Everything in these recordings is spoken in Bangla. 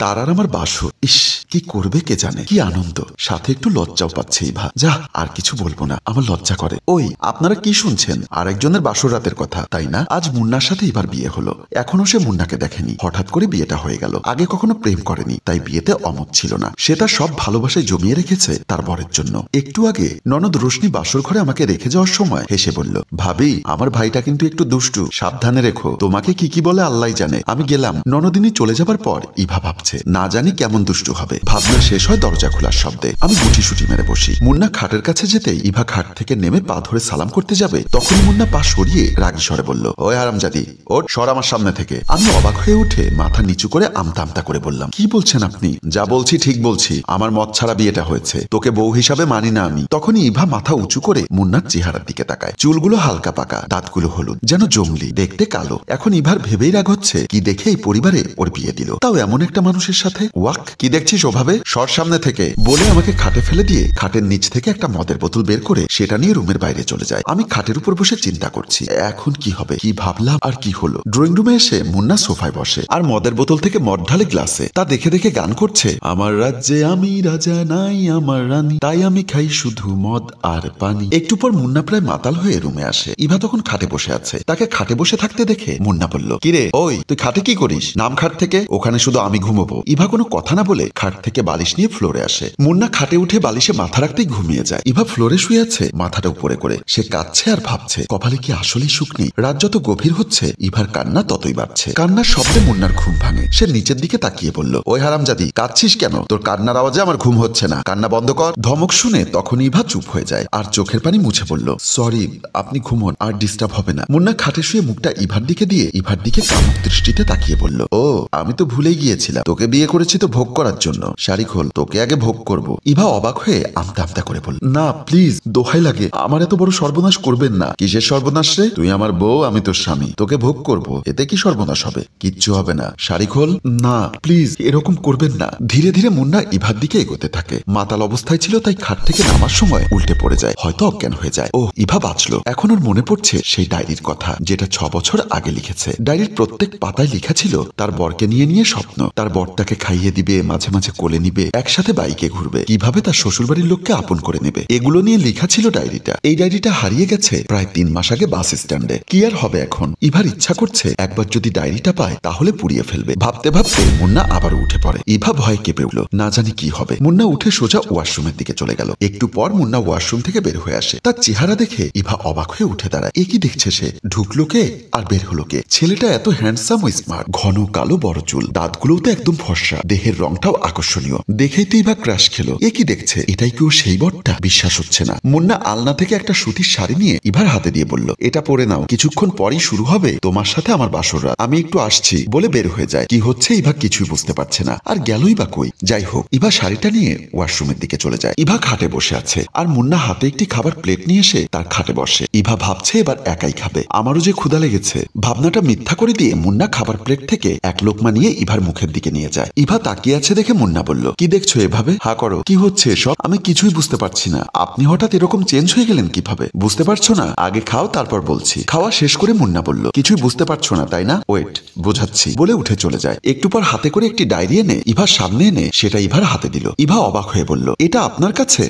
তার আর আমার বাসর। ইস, কি করবে কে জানে। কি আনন্দ, সাথে একটু লজ্জাও পাচ্ছে ইভা। যা, আর কিছু বলবো না, আমার লজ্জা করে। ওই, আপনারা কি শুনছেন? আরেকজনের বাসর রাতের কথা, তাই না? আজ মুন্নার সাথে ইভার বিয়ে হলো। এখনো সে মুন্নাকে দেখেনি, হঠাৎ করে বিয়েটা হয়ে গেল। আগে কখনো প্রেম করেনি, তাই বিয়েতে অমত ছিল না। সে তার সব ভালোবাসায় জমিয়ে রেখেছে তার বরের জন্য। একটু আগে ননদ রোশনি বাসর ঘরে আমাকে রেখে যাওয়ার সময় হেসে বলল, ভাবি, আমার ভাইটা কিন্তু একটু দুষ্টু, সাবধানে রেখো। তোমাকে কি কি বলে আল্লাহ জানে। আমি গেলাম। ননদিনী চলে যাবার পর ইভা ভাবছে, না জানি কেমন দুষ্টু হবে। ভাবনা শেষ হয় দরজা খোলার শব্দে। আমি গুটি সুটি মেরে বসি। মুন্না খাটের কাছে যেতেই ইভা খাট থেকে নেমে পা ধরে সালাম করতে যাবে, তখন মুন্না পা সরিয়ে রাগী স্বরে বলল, ওই হারামজাদি, ওঠ, সর আমার সামনে থেকে। আমি অবাক হয়ে উঠে মাথা নিচু করে আমতা আমতা করে বললাম, কি বলছেন আপনি? যা বলছি ঠিক বলছি, আমার মত ছাড়া বিয়েটা হয়েছে, তোকে বউ হিসাবে মানি না আমি। তখনই ইভা মাথা উঁচু করে মুন্নার চেহারার দিকে তাকায়। চুলগুলো হালকা পাকা, দাঁতগুলো হলুদ, যেন জংলি, দেখতে কালো। এখন ইভার ভেবেই রাগ হচ্ছে, কি দেখে এই পরিবারে ওর বিয়ে দিল, তাও এমন একটা মানুষের সাথে। ওয়াক, কি দেখছিস ওভাবে? সর সামনে থেকে, বলে আমাকে খাটে ফেলে দিয়ে খাটের নিচ থেকে একটা মদের বোতল বের করে সেটা নিয়ে রুমের বাইরে চলে যায়। আমি খাটের উপর বসে চিন্তা করছি, এখন কি হবে। কি ভাবলাম আর কি হলো। ড্রয়িং রুমে এসে মুন্না সোফায় বসে আর মদের বোতল থেকে মদ ঢালে গ্লাসে। তা দেখে দেখে গান করছে, আমার রাজ্যে আমি রাজা, নাই আমার রানী, তাই আমি খাই শুধু মদ আর পানি। একটু পর মুন্না প্রায় মাতাল হয়ে রুমে আসে। ইভা তখন খাটে বসে আছে। তাকে খাটে বসে থাকতে দেখে মুন্না বলল, কিরে, ওই তুই খাটে কি করিস? নাম খাট থেকে, ওখানে শুধু আমি ঘুমবো। ইভা কোনো কথা না বলে খাট থেকে বালিশ নিয়ে ফ্লোরে আসে। মুন্না খাটে উঠে বালিশে মাথা রাখতেই ঘুমিয়ে যায়। ইভা ফ্লোরে শুয়ে আছে, মাথাটা উপরে করে। সে কাঁদছে আর ভাবছে, কপালে কি আসলেই সুখ নেই। রাত যত গভীর হচ্ছে ইভার কান্না ততই বাড়ছে। কান্নার শব্দে মুন্নার ঘুম ভাঙে। সে নিচের দিকে তাকিয়ে বলল, ওই হারামজাদি, কাঁদছিস কেন? তোর কান্নার আওয়াজে আমার ঘুম হচ্ছে না, কান্না বন্ধ কর। ধমক শুনে তখন ইভা চুপ হয়ে যায় আর চোখের পানি মুছে বলল, সরি, আপনি ঘুমন, আর ডিস্টার্ব হবে না। মুন্না খাটে শুয়ে মুখটা ইভার দিকে দিয়ে ইভার দিকে কামুক দৃষ্টিতে তাকিয়ে বলল, ও, আমি তো ভুলেই গিয়েছিলাম, তোকে বিয়ে করেছি তো ভোগ করার জন্য। শাড়ি খোল, তোকে আগে ভোগ করব। ইভা অবাক হয়ে আমতা আমতা করে বলল, না প্লিজ, দোহাই লাগে, আমার এত বড় সর্বনাশ করবেন না। কিসের সর্বনাশ রে? তুই আমার বউ, আমি তোর স্বামী, তোকে ভোগ করব, এতে কি সর্বনাশ হবে? কিচ্ছু হবে না, শাড়ি খোল। না প্লিজ, এরকম করবেন না। ধীরে ধীরে মুন্না ইভার দিকে এগোতে থাকে। মাতাল অবস্থায় ছিল তাই খাট থেকে নামার সময় উল্টে পড়ে যায়, হয়তো অজ্ঞান হয়ে যায়। ও, ইভা বাঁচলো। এখন ওর মনে পড়ছে সেই ডায়েরির কথা, যেটা 6 বছর আগে লিখেছে। ডায়েরির প্রত্যেক পাতায় লেখা ছিল তার বরকে নিয়ে নিয়ে স্বপ্ন। তার বর তাকে খাইয়ে দিবে, মাঝে মাঝে কোলে নিবে, একসাথে বাইকে ঘুরবে, কিভাবে তার শ্বশুরবাড়ির লোককে আপন করে নেবে, এগুলো নিয়ে লেখা ছিল ডায়েরিটা। এই ডায়েরিটা হারিয়ে গেছে প্রায় 3 মাস আগে বাস স্ট্যান্ডে। কি আর হবে এখন? ইভার ইচ্ছা করছে একবার যদি ডায়েরিটা পায় তাহলে পুড়িয়ে ফেলবে। ভাবতে ভাবতে মুন্না আবার উঠে পড়ে। ইভা ভয় কেঁপে উঠল, না জানি কি হবে। মুন্না উঠে সোজা ওয়াশরুমের দিকে চলে গেল। একটু পর মুন্না ওয়াশরুম থেকে বের হয়ে আসে। তার চেহারা দেখে ইভা অবাক হয়ে উঠে দাঁড়ায়। এ কি দেখছে সে? ঢুকলো কে আর বের হলো কে? ছেলেটা এত হ্যান্ডসাম ও স্মার্ট, ঘন কালো বড় চুল, দাঁতগুলোও তো একদম ফর্সা, দেহের রংটাও আকর্ষণীয়। দেখেই তো ইভা ক্রাশ খেলো। এ কি দেখছে? এটাই কেউ সেই বরটা? বিশ্বাস হচ্ছে না। মুন্না আলনা থেকে একটা সুতির শাড়ি নিয়ে ইভার হাতে দিয়ে বলল, এটা পরে নাও, কিছুক্ষণ পরই শুরু হবে তোমার সাথে আমার বাসর রাত, আমি একটু আসছি বলে বের হয়ে যায়। কি হচ্ছে ইভা কিছুই বুঝতে পারছে না। আর গেলই বা কই? যাই হোক, ইভা শাড়িটা নিয়ে ওয়াশরুমের দিকে চলে যায়। ইভা খাটে বসে আছে আর মুন্না হাতে একটি খাবার প্লেট নিয়ে এসে তার খাটে বসে। ইভা ভাবছে এবার একাই খাবে। আমারও যে ক্ষুধা লেগেছে। ভাবনাটা মিথ্যা করে দিয়ে মুন্না খাবার প্লেট থেকে এক লোকমা নিয়ে ইভার মুখের দিকে নিয়ে যায়। ইভা তাকিয়ে আছে দেখে মুন্না বলল, কি দেখছো এভাবে? হা করো, কি হচ্ছে এসব? আমি কিছুই বুঝতে পারছি না। আপনি হঠাৎ এরকম চেঞ্জ হয়ে গেলেন কিভাবে? বুঝতে পারছো না? আগে খাও, তারপর বলছি। খাওয়া শেষ করে মুন্না বলল, কিছুই বুঝতে পারছো না তাই না? ওয়েট, বোঝাচ্ছি, বলে উঠে চলে যায়। একটু পর হাতে করে একটি ডায়েরি এনে ইভার সামনে এনে সেটা ইভার হাতে দিল। ইভা অবাক হয়ে বলল, এটা আপনার কাছে?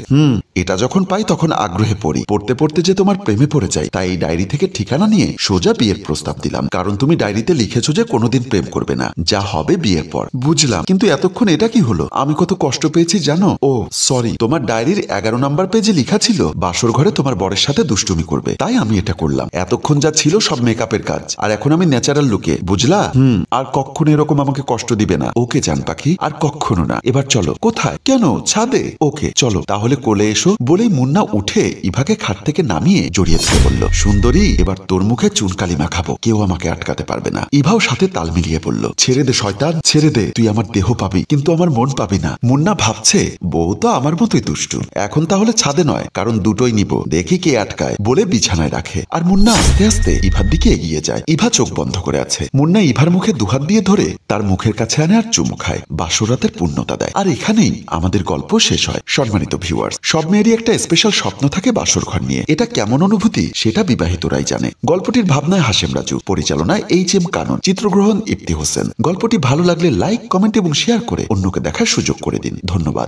এটা যখন পাই তখন আগ্রহে পড়ি, পড়তে পড়তে যে তোমার প্রেমে পড়ে যাই, তাই এই ডায়েরি থেকে ঠিকানা নিয়ে সোজা বিয়ের প্রস্তাব দিলাম। কারণ তুমি ডায়েরিতে লিখেছো যে কোনোদিন প্রেম করবে না, যা হবে বিয়ের পর। বুঝলাম, কিন্তু এতক্ষণ এটা কি হলো? আমি কত কষ্ট পেয়েছি জানো? ও সরি, তোমার ডায়েরির 11 নাম্বার পেজে লেখা ছিল বাসর ঘরে তোমার বরের সাথে দুষ্টুমি করবে, তাই আমি এটা করলাম। এতক্ষণ যা ছিল সব মেকআপের কাজ, আর এখন আমি ন্যাচারাল লুকে, বুঝলা? আর কখনো এরকম আমাকে কষ্ট দিবে না, ওকে জান পাখি? আর কখনো না। এবার চলো। কোথায়? কেন? ছাদে। ওকে চলো তাহলে, কোলে এসো। বলেই মুন্না উঠে ইভাকে খাট থেকে নামিয়ে জড়িয়ে ধরে বলল, সুন্দরী, এবার তোর মুখে চুনকালি মাখাবো, কেউ আমাকে আটকাতে পারবে না। ইভাও সাথে তাল মিলিয়ে বলল, ছেড়ে দে শয়তান, ছেড়ে দে। তুই আমার দেহ পাবি কিন্তু আমার মন পাবি না। মুন্না ভাবছে বউ তো আমার মতোই দুষ্টু, এখন তাহলে ছাদে নয়, কারণ দুটোই নিব, দেখি কে আটকায় বলে বিছানায় রাখে। আর মুন্না আস্তে আস্তে ইভার দিকে এগিয়ে যায়। ইভা চোখ বন্ধ করে আছে। মুন্না ইভার মুখে দুহাত দিয়ে ধরে তার মুখের কাছে আনে আর চুমু খায়, বাসরাতের পূর্ণতা দেয়। আর এখানেই আমাদের গল্প শেষ হয়। সম্মানিত ভিউয়ার্স, সব মেয়েরই একটা স্পেশাল স্বপ্ন থাকে বাসর ঘর নিয়ে। এটা কেমন অনুভূতি সেটা বিবাহিতরাই জানে। গল্পটির ভাবনায় হাশেম রাজু, পরিচালনায় এইচ.এম. কানন, চিত্রগ্রহণ ইফতি হোসেন। গল্পটি ভালো লাগলে লাইক, কমেন্ট এবং শেয়ার করে অন্যকে দেখার সুযোগ করে দিন। ধন্যবাদ।